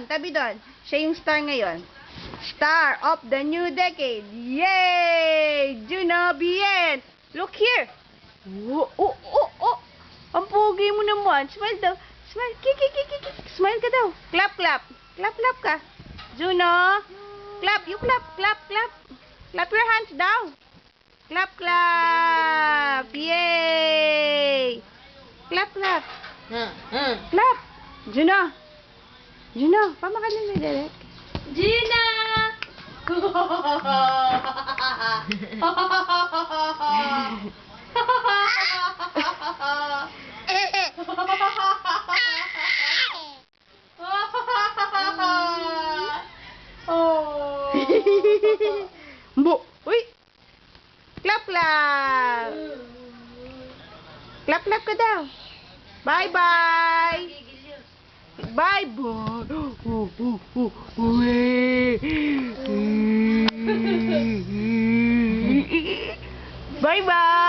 tabi doon. Siya yung star ngayon. Star of the new decade. Yay! Juno, bien! Look here. Oh, oh, oh, oh. Ang pogi mo naman. Smile daw. Smile. Kiki. Smile ka daw. Clap. Clap ka. Juno. Clap. You clap. Clap your hands daw. Clap. Yay! Clap. Clap. Juno, pamakalan na direct. Gina! Mbo, uy. Clap. Clap ka daw. Bye-bye. Bye-bye. Bye-bye.